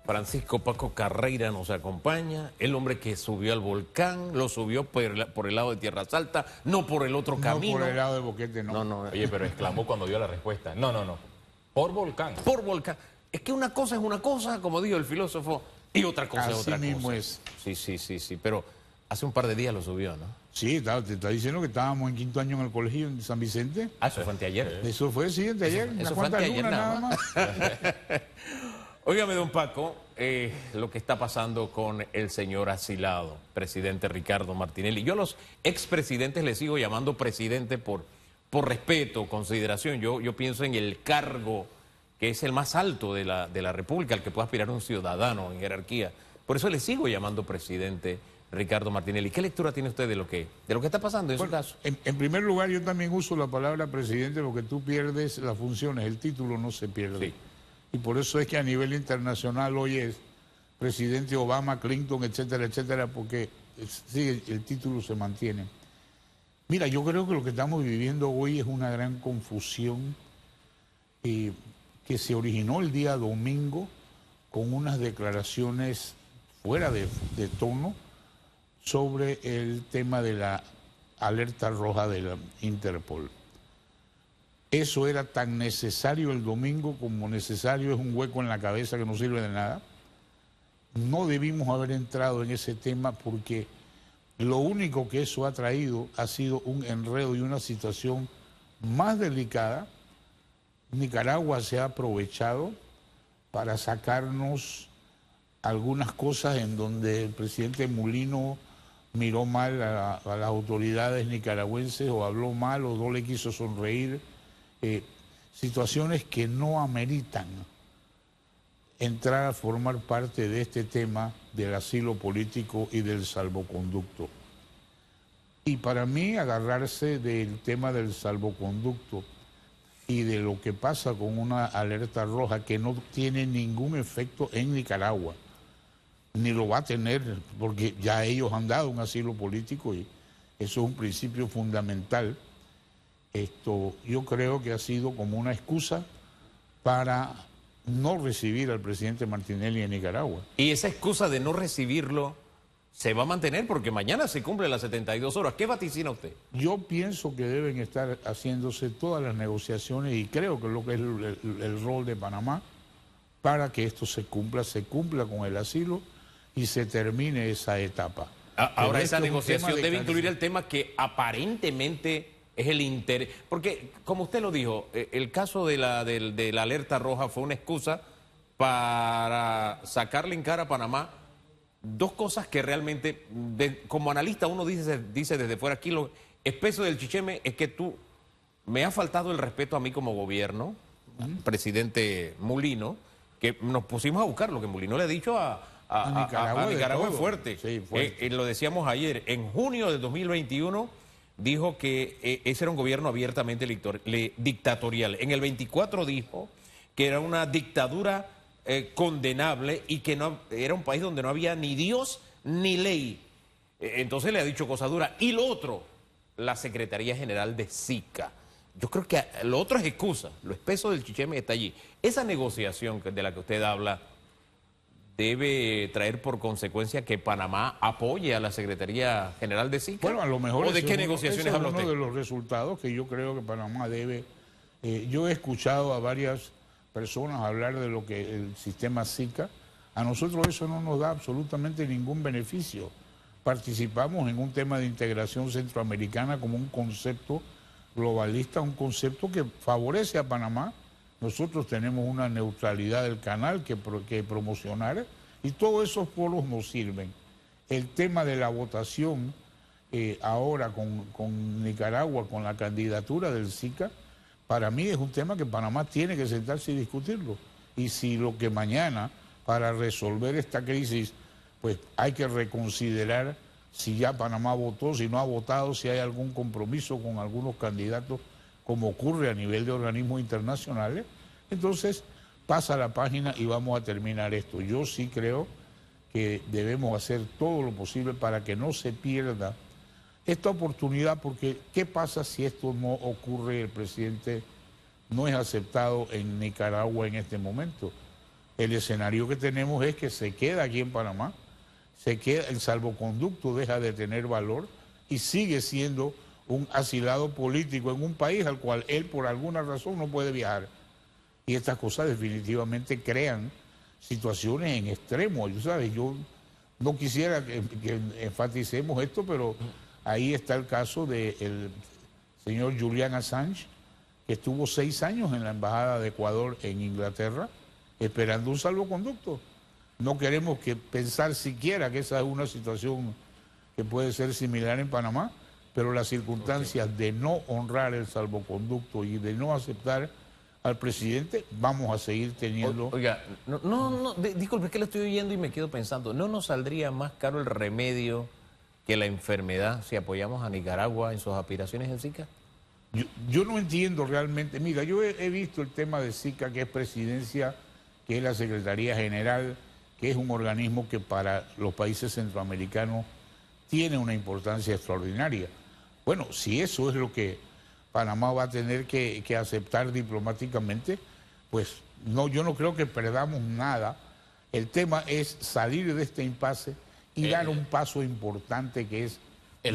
Francisco Paco Carreira nos acompaña, el hombre que subió al volcán, lo subió por el lado de Tierra Alta, no por el otro camino. No por el lado de Boquete, no. No. Oye, pero exclamó cuando dio la respuesta. No. Por volcán. Por volcán. Es que una cosa es una cosa, como dijo el filósofo, y otra cosa es otra Así mismo cosa. es. Sí, pero hace un par de días lo subió, ¿no? Sí, te está diciendo que estábamos en quinto año en el colegio en San Vicente. Ah, eso fue anteayer. Eso fue, sí, anteayer. Eso Unas fue cuantas anteayer lunas nada más. Óigame, don Paco, lo que está pasando con el señor asilado, presidente Ricardo Martinelli. Yo a los expresidentes les sigo llamando presidente por respeto, consideración. Yo pienso en el cargo que es el más alto de la República, al que puede aspirar un ciudadano en jerarquía. Por eso le sigo llamando presidente Ricardo Martinelli. ¿Qué lectura tiene usted de lo que está pasando en su caso? En primer lugar, yo también uso la palabra presidente porque tú pierdes las funciones, el título no se pierde. Sí. Y por eso es que a nivel internacional hoy es presidente Obama, Clinton, etcétera, etcétera, porque sí, el título se mantiene. Mira, yo creo que lo que estamos viviendo hoy es una gran confusión que se originó el día domingo con unas declaraciones fuera de tono sobre el tema de la alerta roja de la Interpol. Eso era tan necesario el domingo como necesario es un hueco en la cabeza que no sirve de nada. No debimos haber entrado en ese tema porque lo único que eso ha traído ha sido un enredo y una situación más delicada. Nicaragua se ha aprovechado para sacarnos algunas cosas en donde el presidente Mulino miró mal a las autoridades nicaragüenses o habló mal o no le quiso sonreír. Situaciones que no ameritan entrar a formar parte de este tema del asilo político y del salvoconducto. Y para mí agarrarse del tema del salvoconducto y de lo que pasa con una alerta roja que no tiene ningún efecto en Nicaragua, ni lo va a tener porque ya ellos han dado un asilo político y eso es un principio fundamental. Yo creo que ha sido como una excusa para no recibir al presidente Martinelli en Nicaragua. Y esa excusa de no recibirlo se va a mantener porque mañana se cumplen las 72 horas. ¿Qué vaticina usted? Yo pienso que deben estar haciéndose todas las negociaciones y creo que es lo que es el rol de Panamá para que esto se cumpla con el asilo y se termine esa etapa. Ahora esa negociación debe incluir el tema que aparentemente es el interés, porque como usted lo dijo, el caso de la alerta roja fue una excusa para sacarle en cara a Panamá dos cosas que realmente, como analista uno dice desde fuera, aquí lo espeso del chicheme es que tú me has faltado el respeto a mí como gobierno, presidente Mulino, que nos pusimos a buscar lo que Mulino le ha dicho a Nicaragua es fuerte. Sí, fuerte. Lo decíamos ayer, en junio del 2021 dijo que ese era un gobierno abiertamente dictatorial. En el 24 dijo que era una dictadura condenable y que no era un país donde no había ni Dios ni ley. Entonces le ha dicho cosa dura. Y lo otro, la Secretaría General de SICA. Yo creo que lo otro es excusa. Lo espeso del chicheme está allí. Esa negociación de la que usted habla debe traer por consecuencia que Panamá apoye a la Secretaría General de SICA. Bueno, a lo mejor ¿O de qué negociaciones habla usted? Es uno de los resultados que yo creo que Panamá debe. Yo he escuchado a varias personas hablar de lo que el sistema SICA. A nosotros eso no nos da absolutamente ningún beneficio. Participamos en un tema de integración centroamericana como un concepto globalista, un concepto que favorece a Panamá. Nosotros tenemos una neutralidad del canal que promocionar y todos esos polos nos sirven. El tema de la votación ahora con Nicaragua, con la candidatura del SICA, para mí es un tema que Panamá tiene que sentarse y discutirlo. Y si lo que mañana, para resolver esta crisis, pues hay que reconsiderar si ya Panamá votó, si no ha votado, si hay algún compromiso con algunos candidatos, como ocurre a nivel de organismos internacionales, entonces pasa la página y vamos a terminar esto. Yo sí creo que debemos hacer todo lo posible para que no se pierda esta oportunidad, porque ¿qué pasa si esto no ocurre? El presidente no es aceptado en Nicaragua en este momento. El escenario que tenemos es que se queda aquí en Panamá, se queda, el salvoconducto deja de tener valor y sigue siendo un asilado político en un país al cual él por alguna razón no puede viajar. Y estas cosas definitivamente crean situaciones en extremo. ¿Sabes? Yo no quisiera que enfaticemos esto, pero ahí está el caso del señor Julian Assange, que estuvo 6 años en la Embajada de Ecuador en Inglaterra, esperando un salvoconducto. No queremos pensar siquiera que esa es una situación que puede ser similar en Panamá, pero las circunstancias de no honrar el salvoconducto y de no aceptar al presidente, vamos a seguir teniendo... Oiga, disculpe, es que lo estoy oyendo y me quedo pensando, ¿no nos saldría más caro el remedio que la enfermedad si apoyamos a Nicaragua en sus aspiraciones en Zika? Yo no entiendo realmente. Mira, yo he visto el tema de Zika, que es presidencia, que es la Secretaría General, que es un organismo que para los países centroamericanos tiene una importancia extraordinaria. Bueno, si eso es lo que Panamá va a tener que aceptar diplomáticamente, pues no, yo no creo que perdamos nada. El tema es salir de este impasse y dar un paso importante, que es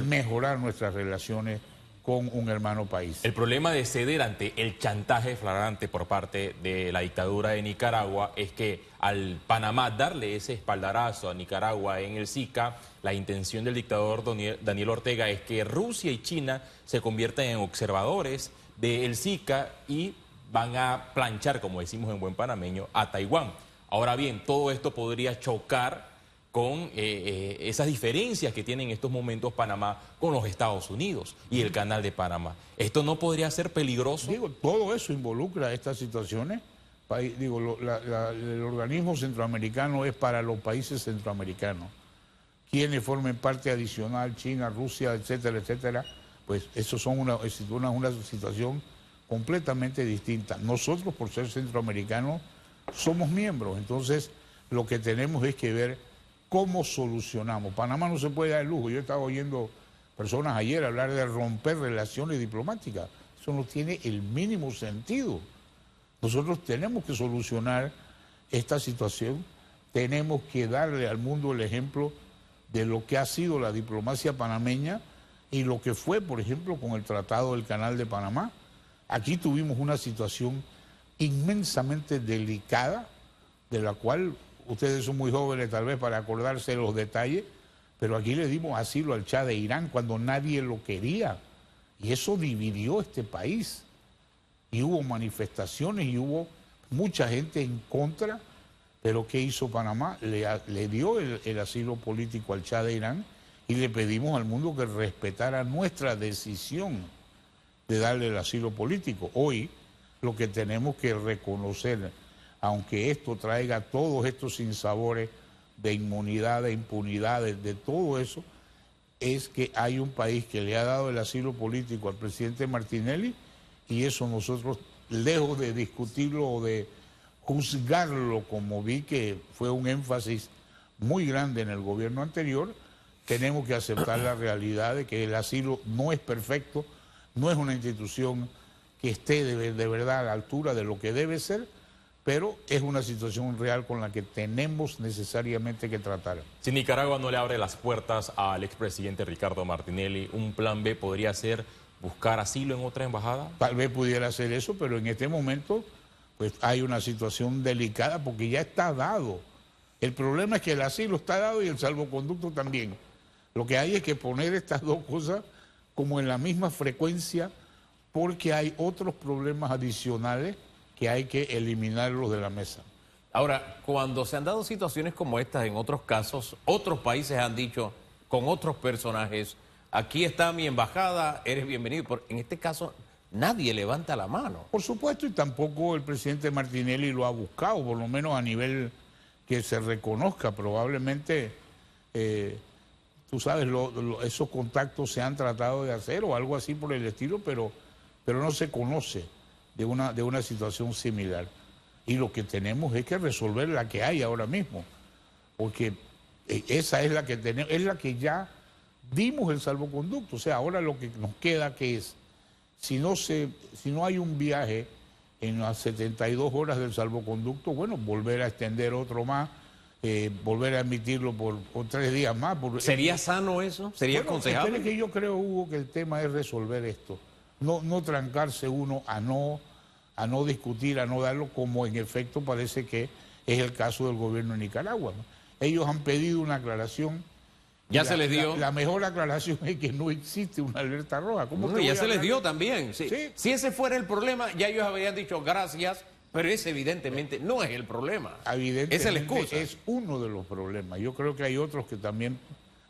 mejorar nuestras relaciones con un hermano país. El problema de ceder ante el chantaje flagrante por parte de la dictadura de Nicaragua es que al Panamá darle ese espaldarazo a Nicaragua en el Zika, la intención del dictador Daniel Ortega es que Rusia y China se conviertan en observadores del Zika y van a planchar, como decimos en buen panameño, a Taiwán. Ahora bien, todo esto podría chocar con esas diferencias que tiene en estos momentos Panamá con los Estados Unidos y el Canal de Panamá. ¿Esto no podría ser peligroso? Digo, todo eso involucra estas situaciones. Digo, el organismo centroamericano es para los países centroamericanos. Quienes formen parte adicional, China, Rusia, etcétera, etcétera, pues eso son una situación completamente distinta. Nosotros, por ser centroamericanos, somos miembros. Entonces, lo que tenemos es que ver cómo solucionamos. Panamá no se puede dar el lujo. Yo estaba oyendo personas ayer hablar de romper relaciones diplomáticas. Eso no tiene el mínimo sentido. Nosotros tenemos que solucionar esta situación. Tenemos que darle al mundo el ejemplo de lo que ha sido la diplomacia panameña y lo que fue, por ejemplo, con el Tratado del Canal de Panamá. Aquí tuvimos una situación inmensamente delicada, de la cual ustedes son muy jóvenes tal vez para acordarse de los detalles, pero aquí le dimos asilo al Shah de Irán cuando nadie lo quería. Y eso dividió este país. Y hubo manifestaciones y hubo mucha gente en contra, pero ¿qué hizo Panamá? Le dio el asilo político al Shah de Irán y le pedimos al mundo que respetara nuestra decisión de darle el asilo político. Hoy lo que tenemos que reconocer, aunque esto traiga todos estos sinsabores de inmunidad, de impunidad, de todo eso, es que hay un país que le ha dado el asilo político al presidente Martinelli, y eso nosotros, lejos de discutirlo o de juzgarlo, como vi que fue un énfasis muy grande en el gobierno anterior, tenemos que aceptar la realidad de que el asilo no es perfecto, no es una institución que esté de verdad a la altura de lo que debe ser, pero es una situación real con la que tenemos necesariamente que tratar. Si Nicaragua no le abre las puertas al expresidente Ricardo Martinelli, ¿un plan B podría ser buscar asilo en otra embajada? Tal vez pudiera hacer eso, pero en este momento pues hay una situación delicada porque ya está dado. El problema es que el asilo está dado y el salvoconducto también. Lo que hay es que poner estas dos cosas como en la misma frecuencia, porque hay otros problemas adicionales que hay que eliminarlos de la mesa. Ahora, cuando se han dado situaciones como estas en otros casos, otros países han dicho con otros personajes, aquí está mi embajada, eres bienvenido. En este caso, nadie levanta la mano. Por supuesto, y tampoco el presidente Martinelli lo ha buscado, por lo menos a nivel que se reconozca. Probablemente, tú sabes, esos contactos se han tratado de hacer o algo así por el estilo, pero no se conoce de una situación similar. Y lo que tenemos es que resolver la que hay ahora mismo, porque esa es la que tenemos, es la que ya dimos el salvoconducto. O sea, ahora lo que nos queda que es, si no hay un viaje en las 72 horas del salvoconducto, bueno, volver a extender otro más, volver a emitirlo por 3 días más. ¿Sería sano eso? ¿Sería aconsejable? Es que yo creo, Hugo, que el tema es resolver esto. No trancarse uno a no discutir, a no darlo, como en efecto parece que es el caso del gobierno de Nicaragua, ¿no? Ellos han pedido una aclaración. Ya se les dio. La mejor aclaración es que no existe una alerta roja. No, ya se les dio también. Sí. Sí. Si ese fuera el problema, ya ellos habían dicho gracias, pero ese evidentemente no es el problema. Evidentemente Esa es la excusa. es uno de los problemas. Yo creo que hay otros que también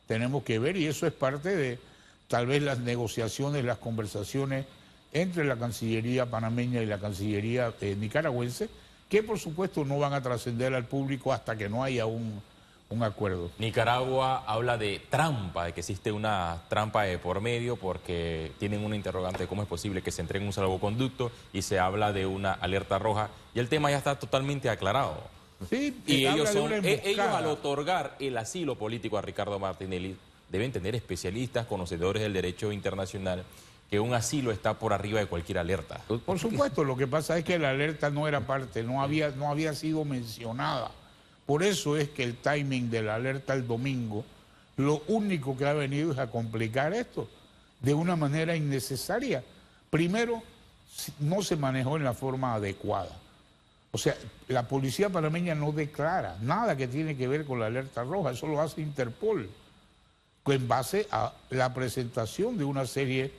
tenemos que ver, y eso es parte de tal vez las negociaciones, las conversaciones entre la Cancillería panameña y la Cancillería nicaragüense, que por supuesto no van a trascender al público hasta que no haya un acuerdo. Nicaragua habla de trampa, de que existe una trampa de por medio, porque tienen una interrogante de cómo es posible que se entregue un salvoconducto, y se habla de una alerta roja, y el tema ya está totalmente aclarado. Sí, Y ellos ellos al otorgar el asilo político a Ricardo Martinelli deben tener especialistas, conocedores del derecho internacional, que un asilo está por arriba de cualquier alerta. Por supuesto, lo que pasa es que la alerta no era parte, no había sido mencionada. Por eso es que el timing de la alerta el domingo, lo único que ha venido es a complicar esto de una manera innecesaria. Primero, no se manejó en la forma adecuada. O sea, la policía panameña no declara nada que tiene que ver con la alerta roja, eso lo hace Interpol, en base a la presentación de una serie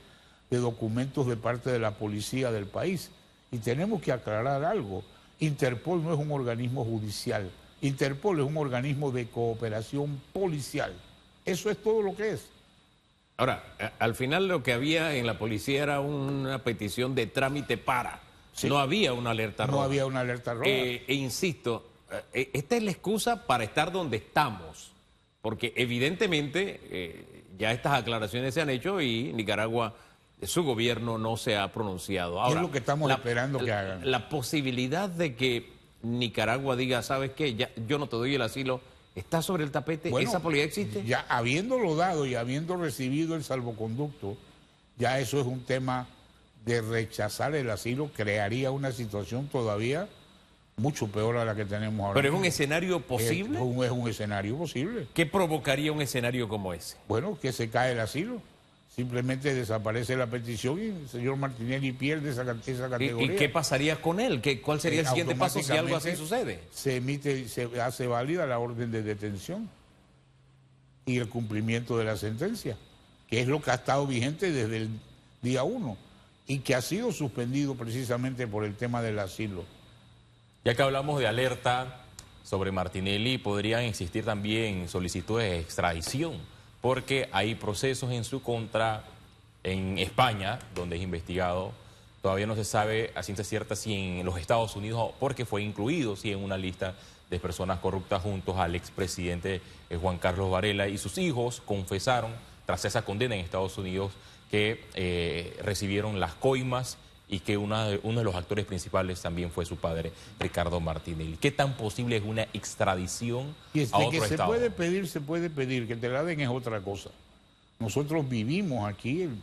de documentos de parte de la policía del país. Y tenemos que aclarar algo: Interpol no es un organismo judicial. Interpol es un organismo de cooperación policial. Eso es todo lo que es. Ahora, al final lo que había en la policía era una petición de trámite para. Sí. No había una alerta roja. No había una alerta roja. Insisto, esta es la excusa para estar donde estamos. Porque evidentemente ya estas aclaraciones se han hecho y Nicaragua, su gobierno no se ha pronunciado. Ahora, es lo que estamos esperando que hagan. La posibilidad de que Nicaragua diga, ¿sabes qué? Ya, yo no te doy el asilo, ¿está sobre el tapete? Bueno, ¿esa posibilidad existe? Ya habiéndolo dado y habiendo recibido el salvoconducto, ya eso es un tema de rechazar el asilo, crearía una situación todavía mucho peor a la que tenemos ahora. ¿Pero es un escenario posible? Es un escenario posible. ¿Qué provocaría un escenario como ese? Bueno, que se cae el asilo. Simplemente desaparece la petición y el señor Martinelli pierde esa categoría. ¿Y qué pasaría con él? ¿Cuál sería el siguiente paso si algo así sucede? Se hace válida la orden de detención y el cumplimiento de la sentencia, que es lo que ha estado vigente desde el día 1 y que ha sido suspendido precisamente por el tema del asilo. Ya que hablamos de alerta sobre Martinelli, podrían existir también solicitudes de extradición, porque hay procesos en su contra en España, donde es investigado. Todavía no se sabe a ciencia cierta si en los Estados Unidos, porque fue incluido sí, en una lista de personas corruptas juntos al expresidente Juan Carlos Varela, y sus hijos confesaron, tras esa condena en Estados Unidos, que recibieron las coimas y que uno de los actores principales también fue su padre, Ricardo Martinelli. ¿Qué tan posible es una extradición a otro que estado? Se puede pedir, que te la den es otra cosa. Nosotros vivimos aquí el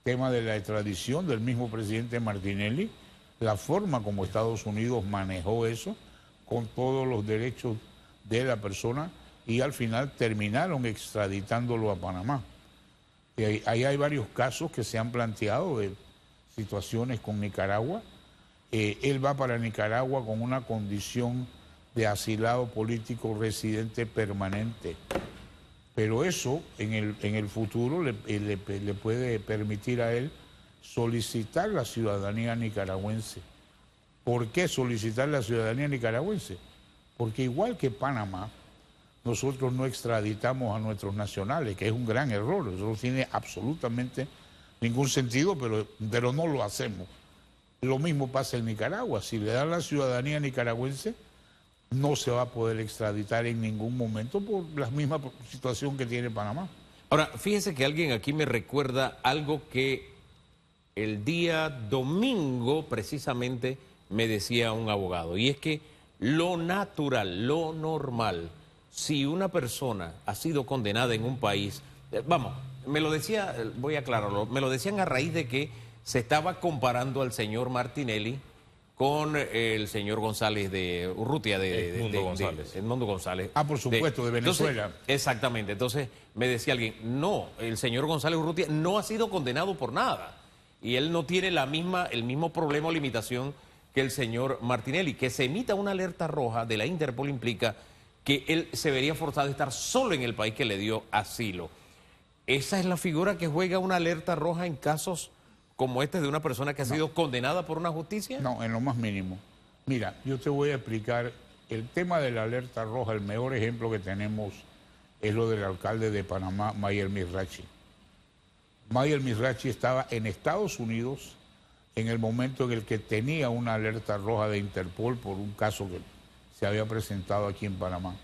tema de la extradición del mismo presidente Martinelli, la forma como Estados Unidos manejó eso, con todos los derechos de la persona, y al final terminaron extraditándolo a Panamá. Y ahí hay varios casos que se han planteado de situaciones con Nicaragua. Él va para Nicaragua con una condición de asilado político residente permanente. Pero eso en el futuro le puede permitir a él solicitar la ciudadanía nicaragüense. ¿Por qué solicitar la ciudadanía nicaragüense? Porque igual que Panamá, nosotros no extraditamos a nuestros nacionales, que es un gran error. Eso no tiene absolutamente ningún sentido, pero no lo hacemos. Lo mismo pasa en Nicaragua. Si le dan la ciudadanía nicaragüense, no se va a poder extraditar en ningún momento por la misma situación que tiene Panamá. Ahora, fíjese que alguien aquí me recuerda algo que el día domingo precisamente me decía un abogado, y es que lo natural, lo normal, si una persona ha sido condenada en un país, vamos, me lo decía, voy a aclararlo, me lo decían a raíz de que se estaba comparando al señor Martinelli con el señor González de Urrutia, Edmundo González. Edmundo González. Ah, por supuesto, de Venezuela. Entonces, exactamente. Entonces me decía alguien, no, el señor González Urrutia no ha sido condenado por nada. Y él no tiene el mismo problema o limitación que el señor Martinelli. Que se emita una alerta roja de la Interpol implica que él se vería forzado a estar solo en el país que le dio asilo. ¿Esa es la figura que juega una alerta roja en casos como este de una persona que ha sido condenada por una justicia? No, en lo más mínimo. Mira, yo te voy a explicar el tema de la alerta roja. El mejor ejemplo que tenemos es lo del alcalde de Panamá, Mayer Mizrachi. Mayer Mizrachi estaba en Estados Unidos en el momento en el que tenía una alerta roja de Interpol por un caso que se había presentado aquí en Panamá,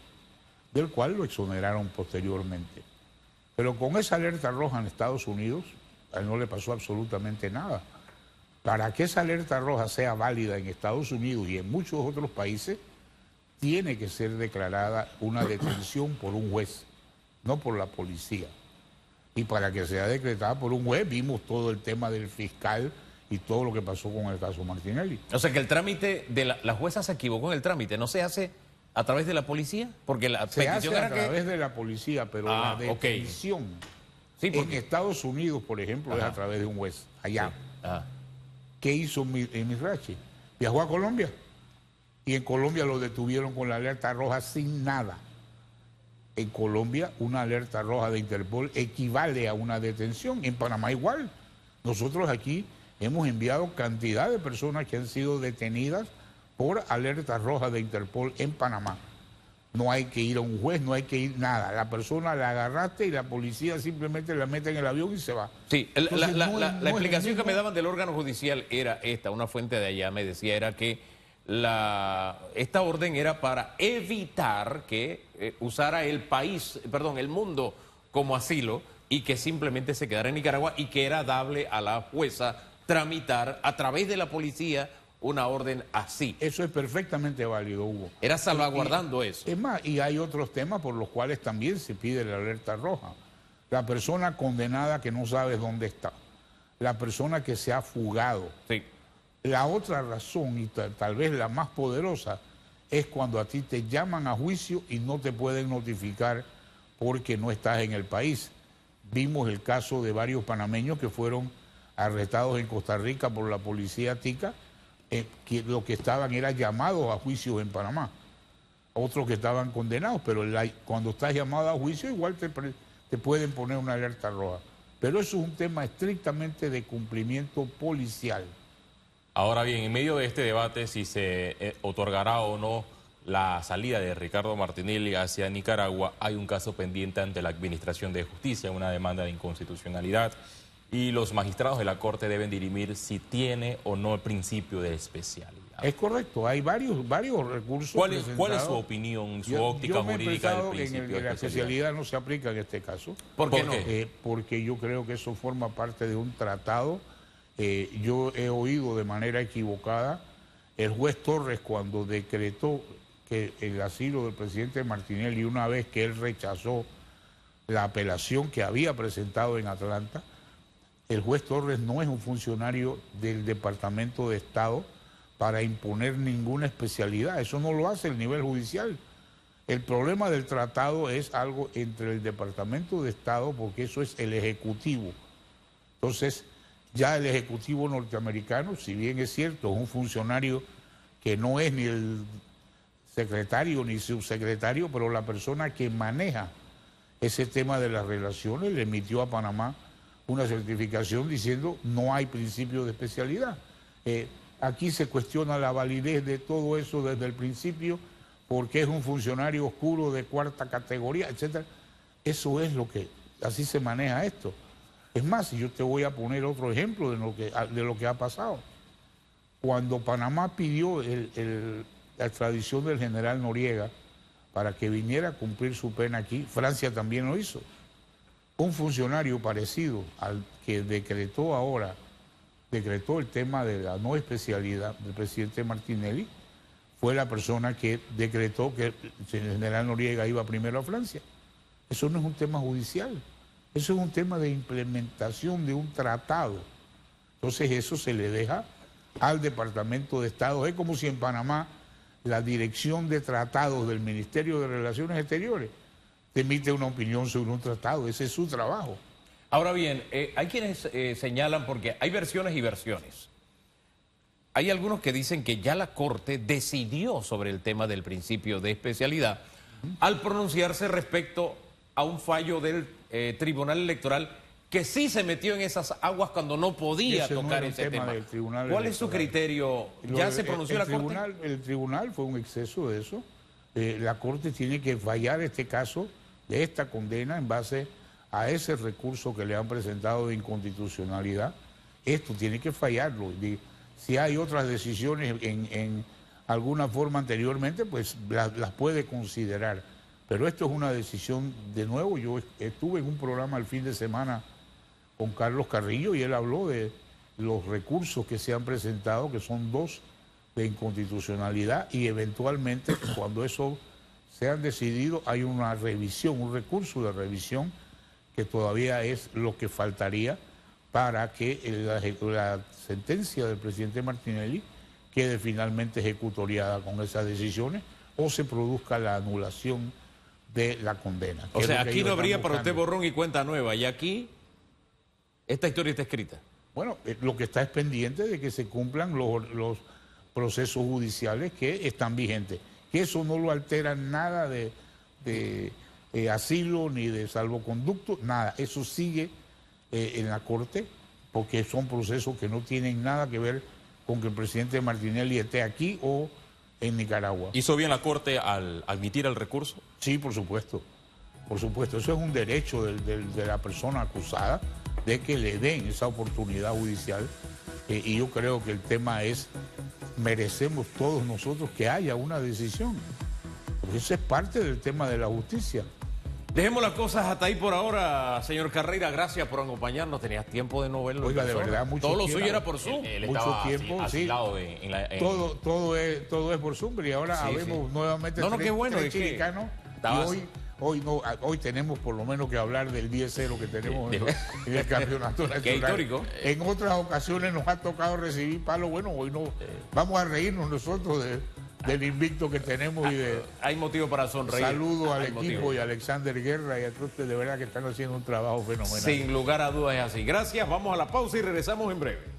del cual lo exoneraron posteriormente. Pero con esa alerta roja en Estados Unidos, a él no le pasó absolutamente nada. Para que esa alerta roja sea válida en Estados Unidos y en muchos otros países, tiene que ser declarada una detención por un juez, no por la policía. Y para que sea decretada por un juez, vimos todo el tema del fiscal y todo lo que pasó con el caso Martinelli. O sea que el trámite de la jueza se equivocó en el trámite, ¿no se hace a través de la policía? Porque la Se hace petición a era través de la policía, pero la ok. detención Sí, porque... en Estados Unidos, por ejemplo, es a través de un juez, allá. Ah. ¿Qué hizo Mizrachi? Viajó a Colombia y en Colombia lo detuvieron con la alerta roja sin nada. En Colombia una alerta roja de Interpol equivale a una detención. En Panamá igual. Nosotros aquí hemos enviado cantidad de personas que han sido detenidas por alerta roja de Interpol en Panamá. No hay que ir a un juez, no hay que ir nada. La persona la agarraste y la policía simplemente la mete en el avión y se va. Sí, Entonces, la explicación que me daban del órgano judicial era esta, una fuente de allá me decía, era que esta orden era para evitar que usara el mundo como asilo y que simplemente se quedara en Nicaragua y que era dable a la jueza tramitar a través de la policía una orden así. Eso es perfectamente válido, Hugo. Era salvaguardando eso. Es más, y hay otros temas por los cuales también se pide la alerta roja. La persona condenada que no sabe dónde está. La persona que se ha fugado. Sí. La otra razón, y tal vez la más poderosa, es cuando a ti te llaman a juicio y no te pueden notificar porque no estás en el país. Vimos el caso de varios panameños que fueron arrestados en Costa Rica por la policía tica, que lo que estaban era llamados a juicio en Panamá. Otros que estaban condenados, pero cuando estás llamado a juicio igual te pueden poner una alerta roja. Pero eso es un tema estrictamente de cumplimiento policial. Ahora bien, en medio de este debate, si se otorgará o no la salida de Ricardo Martinelli hacia Nicaragua, hay un caso pendiente ante la Administración de Justicia, una demanda de inconstitucionalidad, y los magistrados de la Corte deben dirimir si tiene o no el principio de especialidad. Es correcto, hay varios recursos. ¿Cuál es su opinión, su óptica jurídica del principio de la especialidad no se aplica en este caso. ¿Por qué no? Porque yo creo que eso forma parte de un tratado. Yo he oído de manera equivocada el juez Torres cuando decretó que el asilo del presidente Martinelli, una vez que él rechazó la apelación que había presentado en Atlanta, el juez Torres no es un funcionario del Departamento de Estado para imponer ninguna especialidad. Eso no lo hace el nivel judicial. El problema del tratado es algo entre el Departamento de Estado, porque eso es el Ejecutivo. Entonces, ya el Ejecutivo norteamericano, si bien es cierto, es un funcionario que no es ni el secretario ni subsecretario, pero la persona que maneja ese tema de las relaciones le emitió a Panamá una certificación diciendo no hay principio de especialidad. Aquí se cuestiona la validez de todo eso desde el principio, porque es un funcionario oscuro de cuarta categoría, etcétera. Eso es lo que, así se maneja esto. Es más, yo te voy a poner otro ejemplo de lo que ha pasado. Cuando Panamá pidió la extradición del general Noriega para que viniera a cumplir su pena aquí, Francia también lo hizo. Un funcionario parecido al que decretó el tema de la no especialidad del presidente Martinelli, fue la persona que decretó que el general Noriega iba primero a Francia. Eso no es un tema judicial, eso es un tema de implementación de un tratado. Entonces eso se le deja al Departamento de Estado. Es como si en Panamá la Dirección de Tratados del Ministerio de Relaciones Exteriores te emite una opinión sobre un tratado. Ese es su trabajo. Ahora bien, hay quienes señalan, porque hay versiones y versiones. Hay algunos que dicen que ya la Corte decidió sobre el tema del principio de especialidad al pronunciarse respecto a un fallo del Tribunal Electoral que sí se metió en esas aguas cuando no podía tocar ese tema. ¿Cuál es su criterio? ¿Ya se pronunció la Corte? El tribunal fue un exceso de eso. La Corte tiene que fallar este caso de esta condena en base a ese recurso que le han presentado de inconstitucionalidad. Esto tiene que fallarlo. Si hay otras decisiones en alguna forma anteriormente, pues las puede considerar. Pero esto es una decisión, de nuevo, yo estuve en un programa el fin de semana con Carlos Carrillo y él habló de los recursos que se han presentado, que son 2 de inconstitucionalidad, y eventualmente cuando eso se han decidido hay una revisión, un recurso de revisión que todavía es lo que faltaría para que la sentencia del presidente Martinelli quede finalmente ejecutoriada con esas decisiones o se produzca la anulación de la condena. O sea, aquí no habría para usted borrón y cuenta nueva, y aquí esta historia está escrita. Bueno, lo que está es pendiente de que se cumplan los procesos judiciales que están vigentes. Que eso no lo altera nada de asilo ni de salvoconducto, nada. Eso sigue en la Corte porque son procesos que no tienen nada que ver con que el presidente Martinelli esté aquí o en Nicaragua. ¿Hizo bien la Corte al admitir el recurso? Sí, por supuesto. Por supuesto. Eso es un derecho de la persona acusada de que le den esa oportunidad judicial. Y yo creo que el tema es, merecemos todos nosotros que haya una decisión. Porque eso es parte del tema de la justicia. Dejemos las cosas hasta ahí por ahora, señor Carreira. Gracias por acompañarnos. Tenías tiempo de no verlo. Oiga, de verdad, mucho todo lo tiempo. suyo era por Zoom. Mucho tiempo, sí. Todo es por Zoom, y ahora habemos nuevamente tres chilicanos. Hoy tenemos por lo menos que hablar del 10-0 que tenemos en el campeonato nacional. Qué histórico. En otras ocasiones nos ha tocado recibir palos. Bueno, hoy no vamos a reírnos nosotros del invicto que tenemos y de... Hay motivo para sonreír. Saludo al equipo y a Alexander Guerra y a todos de verdad que están haciendo un trabajo fenomenal. Sin lugar a dudas es así. Gracias, vamos a la pausa y regresamos en breve.